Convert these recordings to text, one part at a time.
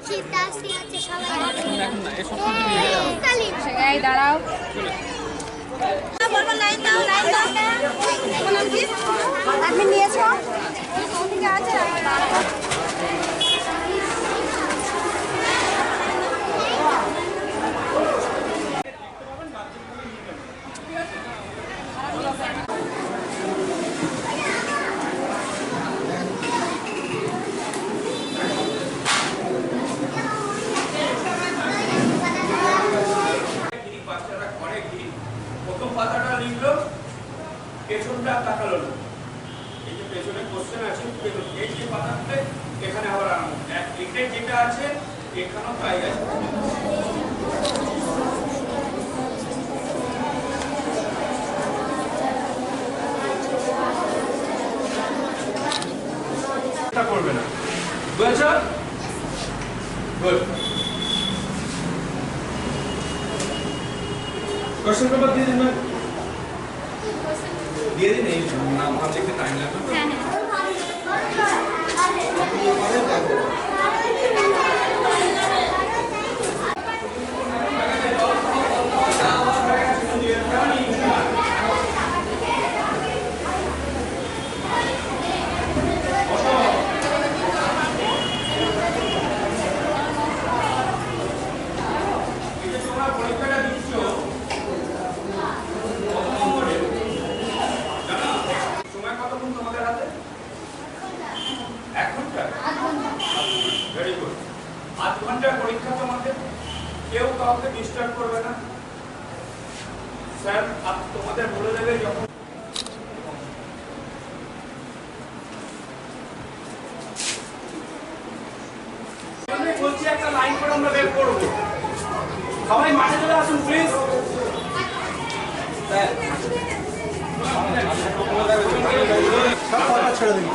শীতাশ্রী আছে সবাই এখন না এসব কিছু নিয়ে যাও এই দাঁড়াও বলবো লাইন দাও আপনি নিয়েছো ঠিক আছে প্রথম পাতাটা লিখলো পেছনটা তাকালো না এই যে পেছনে কোশ্চেন আছে এই যে পাতাতে এখানে আবার আনন্দ এক লিখে যেটা আছে এখানেও তাই আছে করবে না বুঝেছো গুড क्वेश्चन पेपर दिए दिन में दिए दिन नहीं नाम आप देखते टाइम लगता है ভেরি গুড 8 ঘন্টার পরীক্ষা তোমাদের কেউ কাউকে ডিস্টার্ব করবে না স্যার তোমাদের বলে দেবে যখন আমি বলছি একটা লাইন করে আমরা বের করব সবাই মাঠে চলে আসুন প্লিজ স্যার সব ফরম্যাট ছেড়ে দিন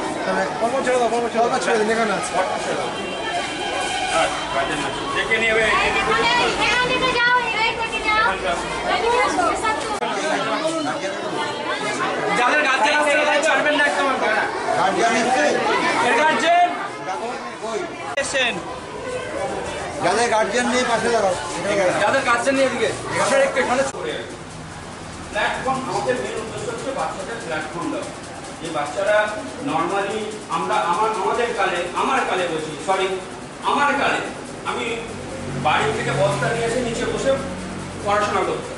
ফরম্যাট ছেড়ে দাও ফরম্যাট ছেড়ে দিন এখানে আছে দেখে নেবে যাদের গার্জেন আছে তারা ছাড়বেন না একদম যাদের গার্জিয়ান নিয়ে পাশে দাঁড়াও যাদের গার্জেন নিয়ে এদিকে একটু এখানে ছড়ে প্ল্যাটফর্ম আমাদের মেন উদ্দেশ্য হচ্ছে বাচ্চাদের প্ল্যাটফর্ম দেওয়া যে বাচ্চারা নর্মালি আমার কালে বলছি সরি আমার কালে আমি বাড়ি থেকে বস্তা নিয়ে এসে নিচে বসে পড়াশোনা করতাম